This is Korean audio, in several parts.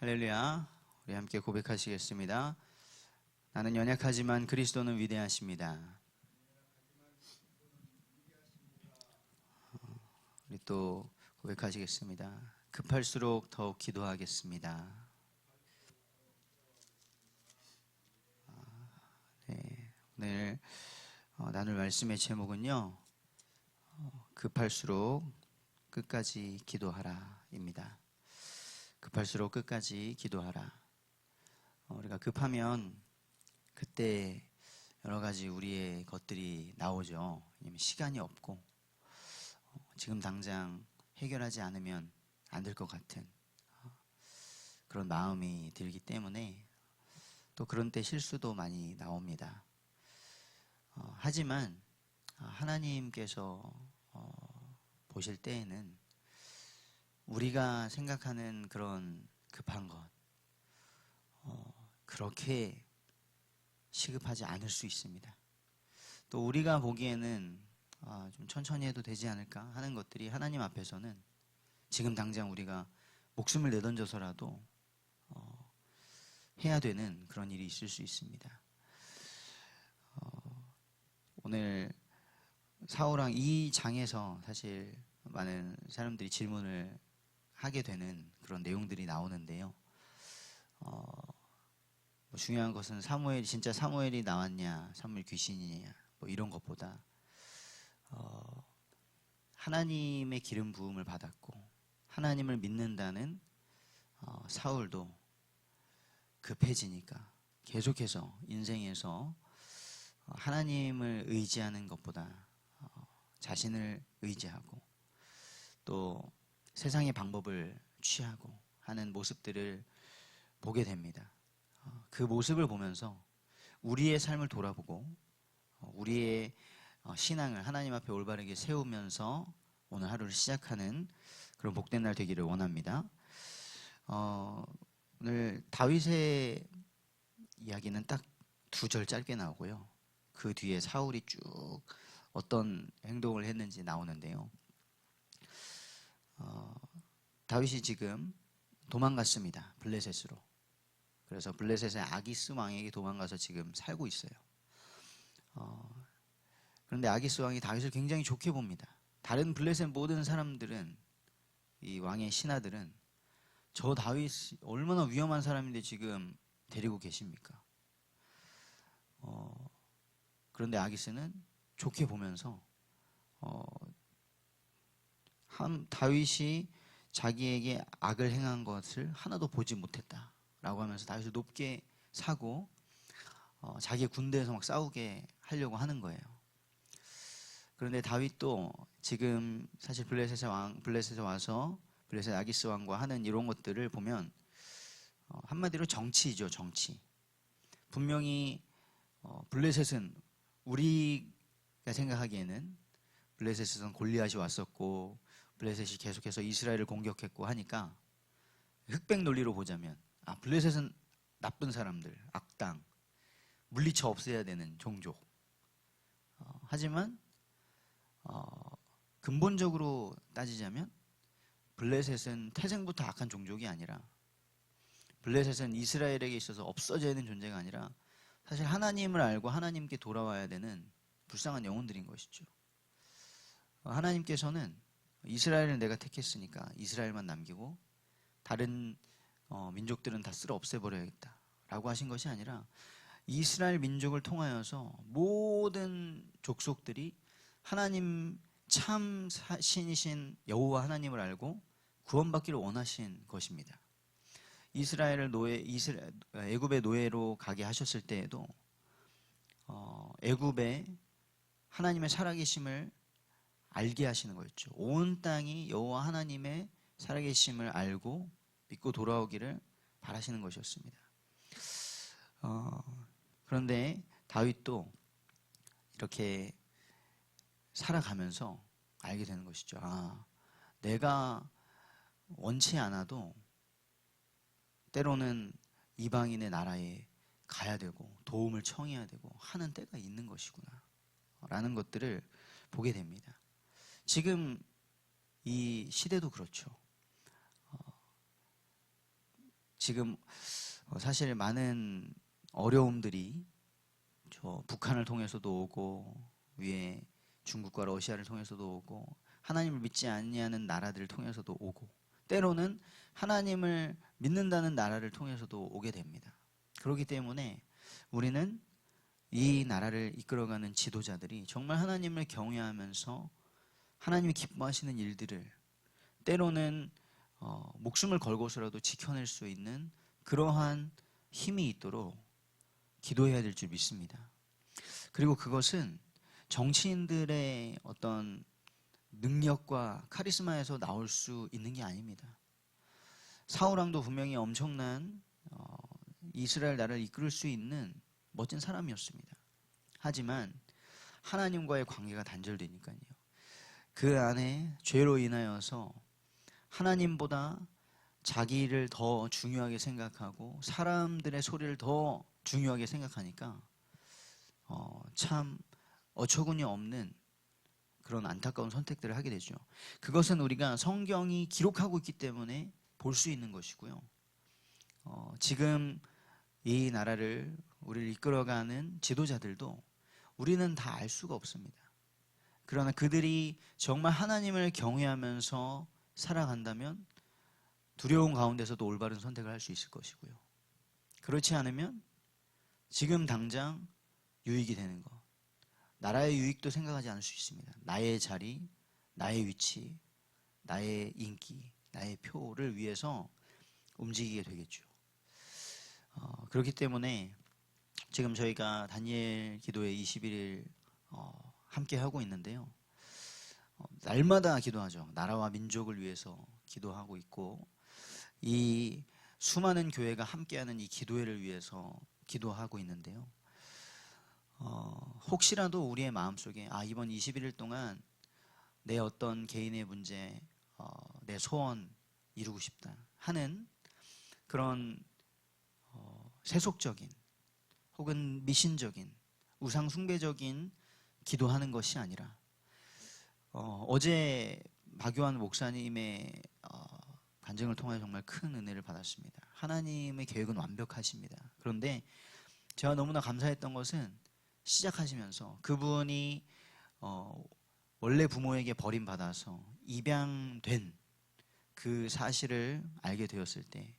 할렐루야. 우리 함께 고백하시겠습니다. 나는 연약하지만 그리스도는 위대하십니다. 우리 또 고백하시겠습니다. 급할수록 더욱 기도하겠습니다. 네, 오늘 나눌 말씀의 제목은요, 급할수록 끝까지 기도하라입니다. 급할수록 끝까지 기도하라. 우리가 급하면 그때 여러 가지 우리의 것들이 나오죠. 왜냐면 시간이 없고 지금 당장 해결하지 않으면 안 될 것 같은 그런 마음이 들기 때문에 또 그런 때 실수도 많이 나옵니다. 하지만 하나님께서 보실 때에는 우리가 생각하는 그런 급한 것 그렇게 시급하지 않을 수 있습니다. 또 우리가 보기에는 좀 천천히 해도 되지 않을까 하는 것들이 하나님 앞에서는 지금 당장 우리가 목숨을 내던져서라도 해야 되는 그런 일이 있을 수 있습니다. 오늘 사울왕 이 장에서 사실 많은 사람들이 질문을 하게 되는 그런 내용들이 나오는데요. 중요한 것은 진짜 사무엘이 나왔냐, 사무엘 귀신이냐, 이런 것보다 하나님의 기름 부음을 받았고 하나님을 믿는다는 사울도 급해지니까 계속해서 인생에서 하나님을 의지하는 것보다 자신을 의지하고 또 세상의 방법을 취하고 하는 모습들을 보게 됩니다. 그 모습을 보면서 우리의 삶을 돌아보고 우리의 신앙을 하나님 앞에 올바르게 세우면서 오늘 하루를 시작하는 그런 복된 날 되기를 원합니다. 오늘 다윗의 이야기는 딱 2절 짧게 나오고요. 그 뒤에 사울이 쭉 어떤 행동을 했는지 나오는데요. 다윗이 지금 도망갔습니다. 블레셋으로. 그래서 블레셋의 아기스 왕에게 도망가서 지금 살고 있어요. 그런데 아기스 왕이 다윗을 굉장히 좋게 봅니다. 다른 블레셋 모든 사람들은, 이 왕의 신하들은 저 다윗이 얼마나 위험한 사람인데 지금 데리고 계십니까? 그런데 아기스는 좋게 보면서 다윗이 자기에게 악을 행한 것을 하나도 보지 못했다라고 하면서 다윗을 높게 사고 자기의 군대에서 막 싸우게 하려고 하는 거예요. 그런데 다윗도 지금 사실 블레셋에 와서 블레셋 아기스 왕과 하는 이런 것들을 보면 한마디로 정치이죠, 정치. 분명히 블레셋은 우리가 생각하기에는 블레셋에서는 골리앗이 왔었고 블레셋이 계속해서 이스라엘을 공격했고 하니까 흑백 논리로 보자면 블레셋은 나쁜 사람들, 악당, 물리쳐 없애야 되는 종족. 하지만 근본적으로 따지자면 블레셋은 태생부터 악한 종족이 아니라 블레셋은 이스라엘에게 있어서 없어져야 되는 존재가 아니라 사실 하나님을 알고 하나님께 돌아와야 되는 불쌍한 영혼들인 것이죠. 하나님께서는 이스라엘을 내가 택했으니까 이스라엘만 남기고 다른 민족들은 다 쓸어 없애버려야겠다 라고 하신 것이 아니라 이스라엘 민족을 통하여서 모든 족속들이 하나님 참 신이신 여호와 하나님을 알고 구원받기를 원하신 것입니다. 이스라엘을 애굽의 노예로 가게 하셨을 때에도 애굽에 하나님의 살아계심을 알게 하시는 거였죠. 온 땅이 여호와 하나님의 살아계심을 알고 믿고 돌아오기를 바라시는 것이었습니다. 그런데 다윗도 이렇게 살아가면서 알게 되는 것이죠. 내가 원치 않아도 때로는 이방인의 나라에 가야 되고 도움을 청해야 되고 하는 때가 있는 것이구나 라는 것들을 보게 됩니다. 지금 이 시대도 그렇죠. 지금 사실 많은 어려움들이 저 북한을 통해서도 오고 위에 중국과 러시아를 통해서도 오고 하나님을 믿지 아니하는 나라들을 통해서도 오고 때로는 하나님을 믿는다는 나라를 통해서도 오게 됩니다. 그렇기 때문에 우리는 이 나라를 이끌어가는 지도자들이 정말 하나님을 경외하면서 하나님이 기뻐하시는 일들을 때로는 목숨을 걸고서라도 지켜낼 수 있는 그러한 힘이 있도록 기도해야 될 줄 믿습니다. 그리고 그것은 정치인들의 어떤 능력과 카리스마에서 나올 수 있는 게 아닙니다. 사울왕도 분명히 엄청난 이스라엘 나라를 이끌 수 있는 멋진 사람이었습니다. 하지만 하나님과의 관계가 단절되니까요. 그 안에 죄로 인하여서 하나님보다 자기를 더 중요하게 생각하고 사람들의 소리를 더 중요하게 생각하니까 참 어처구니 없는 그런 안타까운 선택들을 하게 되죠. 그것은 우리가 성경이 기록하고 있기 때문에 볼 수 있는 것이고요. 지금 이 나라를 우리를 이끌어가는 지도자들도 우리는 다 알 수가 없습니다. 그러나 그들이 정말 하나님을 경외하면서 살아간다면 두려움 가운데서도 올바른 선택을 할 수 있을 것이고요. 그렇지 않으면 지금 당장 유익이 되는 것, 나라의 유익도 생각하지 않을 수 있습니다. 나의 자리, 나의 위치, 나의 인기, 나의 표를 위해서 움직이게 되겠죠. 그렇기 때문에 지금 저희가 다니엘 기도회 21일 함께 하고 있는데요. 날마다 기도하죠. 나라와 민족을 위해서 기도하고 있고 이 수많은 교회가 함께하는 이 기도회를 위해서 기도하고 있는데요. 혹시라도 우리의 마음속에 이번 21일 동안 내 어떤 개인의 문제, 내 소원 이루고 싶다 하는 그런 세속적인 혹은 미신적인 우상 숭배적인 기도하는 것이 아니라 어제 박요한 목사님의 간증을 통해 정말 큰 은혜를 받았습니다. 하나님의 계획은 완벽하십니다. 그런데 제가 너무나 감사했던 것은 시작하시면서 그분이 원래 부모에게 버림받아서 입양된 그 사실을 알게 되었을 때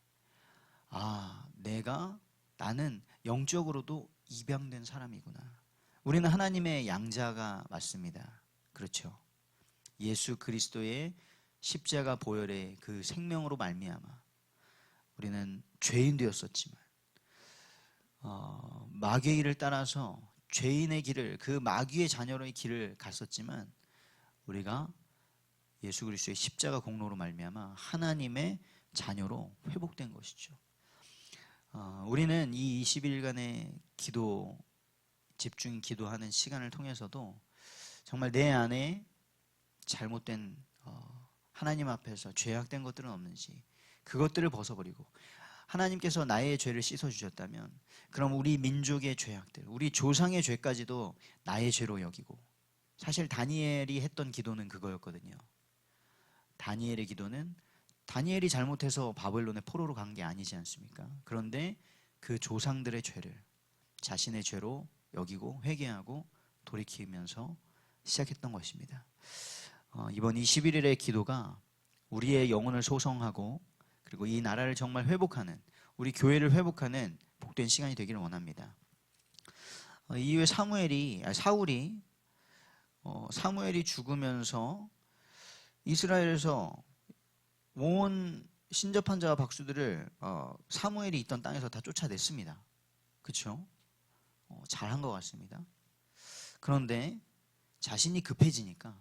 나는 영적으로도 입양된 사람이구나. 우리는 하나님의 양자가 맞습니다. 그렇죠. 예수 그리스도의 십자가 보혈의 그 생명으로 말미암아 우리는 죄인 되었었지만 마귀의 길을 따라서 죄인의 길을 그 마귀의 자녀로의 길을 갔었지만 우리가 예수 그리스도의 십자가 공로로 말미암아 하나님의 자녀로 회복된 것이죠. 우리는 이 20일간의 기도, 집중 기도하는 시간을 통해서도 정말 내 안에 잘못된 하나님 앞에서 죄악된 것들은 없는지 그것들을 벗어버리고 하나님께서 나의 죄를 씻어주셨다면 그럼 우리 민족의 죄악들, 우리 조상의 죄까지도 나의 죄로 여기고 사실 다니엘이 했던 기도는 그거였거든요. 다니엘의 기도는 다니엘이 잘못해서 바벨론의 포로로 간 게 아니지 않습니까? 그런데 그 조상들의 죄를 자신의 죄로 여기고 회개하고 돌이키면서 시작했던 것입니다. 이번 21일의 기도가 우리의 영혼을 소성하고 그리고 이 나라를 정말 회복하는 우리 교회를 회복하는 복된 시간이 되기를 원합니다. 이후에 사무엘이 죽으면서 이스라엘에서 온 신접한 자와 박수들을 사무엘이 있던 땅에서 다 쫓아냈습니다. 그렇죠? 잘한 것 같습니다. 그런데 자신이 급해지니까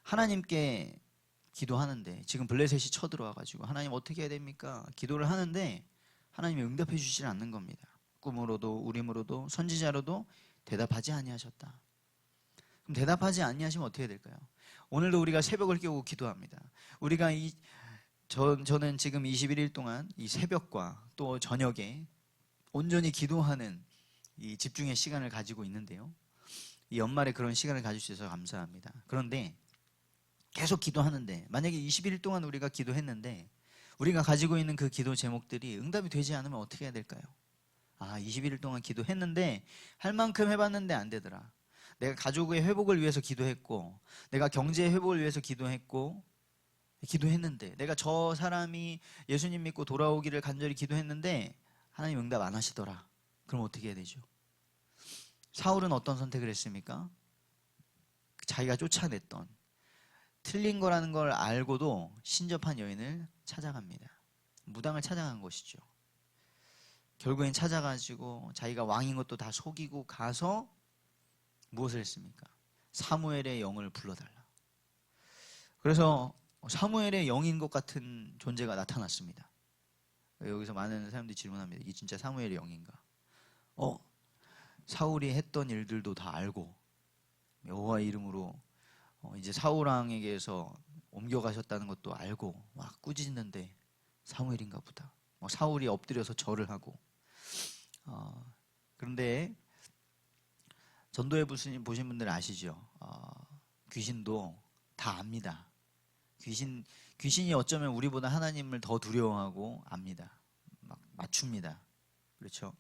하나님께 기도하는데 지금 블레셋이 쳐들어와가지고 하나님 어떻게 해야 됩니까? 기도를 하는데 하나님이 응답해 주시지 않는 겁니다. 꿈으로도 우림으로도 선지자로도 대답하지 아니하셨다. 그럼 대답하지 아니하시면 어떻게 될까요? 오늘도 우리가 새벽을 깨우고 기도합니다. 우리가 저는 지금 21일 동안 이 새벽과 또 저녁에 온전히 기도하는 이 집중의 시간을 가지고 있는데요. 이 연말에 그런 시간을 가질 수 있어서 감사합니다. 그런데 계속 기도하는데 만약에 21일 동안 우리가 기도했는데 우리가 가지고 있는 그 기도 제목들이 응답이 되지 않으면 어떻게 해야 될까요? 21일 동안 기도했는데 할 만큼 해봤는데 안 되더라. 내가 가족의 회복을 위해서 기도했고, 내가 경제 회복을 위해서 기도했는데, 내가 저 사람이 예수님 믿고 돌아오기를 간절히 기도했는데 하나님 응답 안 하시더라. 그럼 어떻게 해야 되죠? 사울은 어떤 선택을 했습니까? 자기가 쫓아냈던 틀린 거라는 걸 알고도 신접한 여인을 찾아갑니다. 무당을 찾아간 것이죠. 결국엔 찾아가지고 자기가 왕인 것도 다 속이고 가서 무엇을 했습니까? 사무엘의 영을 불러달라. 그래서 사무엘의 영인 것 같은 존재가 나타났습니다. 여기서 많은 사람들이 질문합니다. 이게 진짜 사무엘의 영인가? 사울이 했던 일들도 다 알고 여호와 이름으로 이제 사울 왕에게서 옮겨가셨다는 것도 알고 막 꾸짖는데 사무엘인가 보다. 사울이 엎드려서 절을 하고. 그런데 전도회 보신 분들은 아시죠? 귀신도 다 압니다. 귀신이 어쩌면 우리보다 하나님을 더 두려워하고 압니다. 막 맞춥니다. 그렇죠?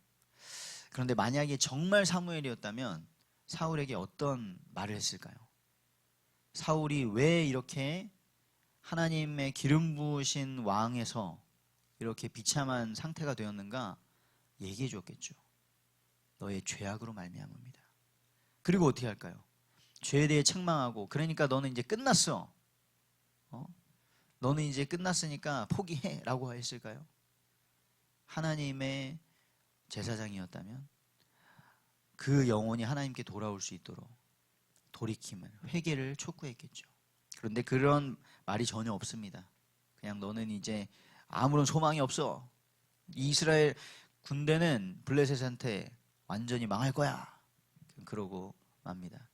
그런데 만약에 정말 사무엘이었다면 사울에게 어떤 말을 했을까요? 사울이 왜 이렇게 하나님의 기름 부으신 왕에서 이렇게 비참한 상태가 되었는가 얘기해 줬겠죠. 너의 죄악으로 말미암음이다. 그리고 어떻게 할까요? 죄에 대해 책망하고, 그러니까 너는 이제 끝났어. 너는 이제 끝났으니까 포기해 라고 했을까요? 하나님의 제사장이었다면 그 영혼이 하나님께 돌아올 수 있도록 돌이킴을, 회개를 촉구했겠죠. 그런데 그런 말이 전혀 없습니다. 그냥 너는 이제 아무런 소망이 없어. 이스라엘 군대는 블레셋한테 완전히 망할 거야. 그러고 맙니다.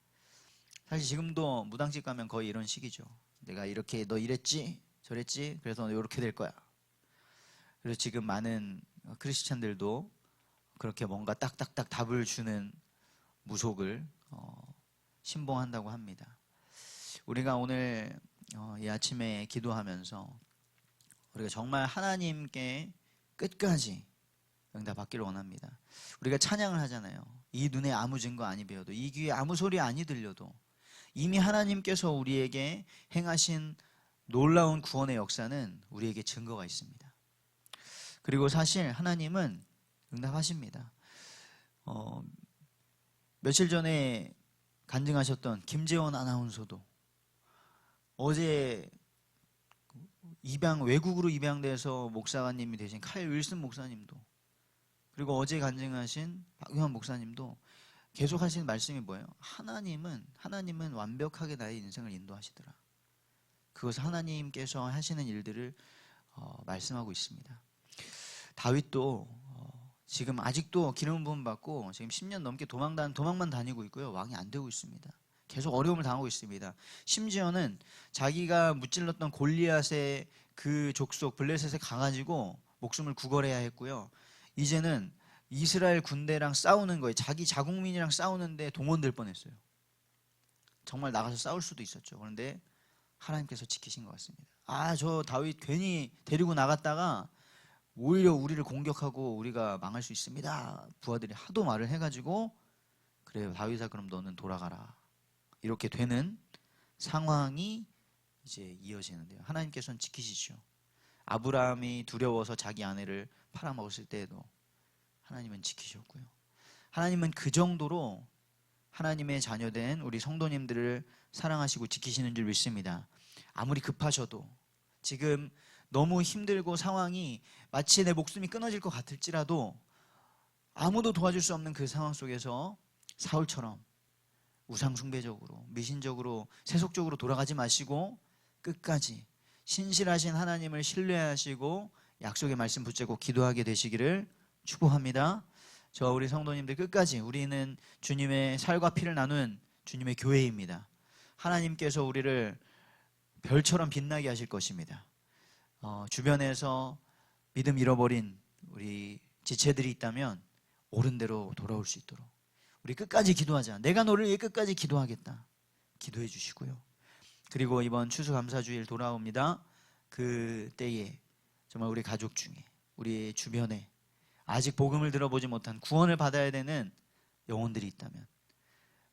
사실 지금도 무당집 가면 거의 이런 식이죠. 내가 이렇게 너 이랬지 저랬지 그래서 너 이렇게 될 거야. 그래서 지금 많은 크리스찬들도 그렇게 뭔가 딱딱딱 답을 주는 무속을 신봉한다고 합니다. 우리가 오늘 이 아침에 기도하면서 우리가 정말 하나님께 끝까지 응답받기를 원합니다. 우리가 찬양을 하잖아요. 이 눈에 아무 증거 아니 배워도, 이 귀에 아무 소리 아니 들려도 이미 하나님께서 우리에게 행하신 놀라운 구원의 역사는 우리에게 증거가 있습니다. 그리고 사실 하나님은 응답하십니다. 며칠 전에 간증하셨던 김재원 아나운서도 어제 외국으로 입양돼서 목사님이 되신 칼 윌슨 목사님도, 그리고 어제 간증하신 박유한 목사님도 계속 하시는 말씀이 뭐예요? 하나님은 완벽하게 나의 인생을 인도하시더라. 그것을 하나님께서 하시는 일들을 말씀하고 있습니다. 다윗도 지금 아직도 기름 부음 받고 지금 10년 넘게 도망만 다니고 있고요. 왕이 안 되고 있습니다. 계속 어려움을 당하고 있습니다. 심지어는 자기가 무찔렀던 골리앗의 그 족속 블레셋에 가가지고 목숨을 구걸해야 했고요. 이제는 이스라엘 군대랑 싸우는 거예요. 자기 자국민이랑 싸우는데 동원될 뻔했어요. 정말 나가서 싸울 수도 있었죠. 그런데 하나님께서 지키신 것 같습니다. 저 다윗 괜히 데리고 나갔다가 오히려 우리를 공격하고 우리가 망할 수 있습니다. 부하들이 하도 말을 해가지고, 그래요 다윗아 그럼 너는 돌아가라. 이렇게 되는 상황이 이제 이어지는데요. 하나님께서는 지키시죠. 아브라함이 두려워서 자기 아내를 팔아먹었을 때에도 하나님은 지키셨고요. 하나님은 그 정도로 하나님의 자녀된 우리 성도님들을 사랑하시고 지키시는 줄 믿습니다. 아무리 급하셔도, 지금 너무 힘들고 상황이 마치 내 목숨이 끊어질 것 같을지라도 아무도 도와줄 수 없는 그 상황 속에서 사울처럼 우상숭배적으로, 미신적으로, 세속적으로 돌아가지 마시고 끝까지 신실하신 하나님을 신뢰하시고 약속의 말씀 붙잡고 기도하게 되시기를 축복합니다. 저 우리 성도님들 끝까지 우리는 주님의 살과 피를 나눈 주님의 교회입니다. 하나님께서 우리를 별처럼 빛나게 하실 것입니다. 주변에서 믿음 잃어버린 우리 지체들이 있다면 옳은 대로 돌아올 수 있도록 우리 끝까지 기도하자. 내가 너를 위해 끝까지 기도하겠다. 기도해 주시고요. 그리고 이번 추수감사주일 돌아옵니다. 그 때에 정말 우리 가족 중에, 우리 주변에 아직 복음을 들어보지 못한 구원을 받아야 되는 영혼들이 있다면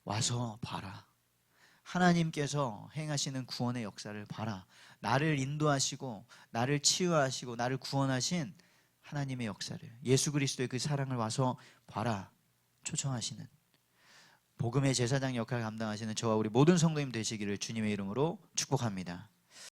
와서 봐라. 하나님께서 행하시는 구원의 역사를 봐라. 나를 인도하시고 나를 치유하시고 나를 구원하신 하나님의 역사를, 예수 그리스도의 그 사랑을 와서 봐라 초청하시는 복음의 제사장 역할을 감당하시는 저와 우리 모든 성도님 되시기를 주님의 이름으로 축복합니다.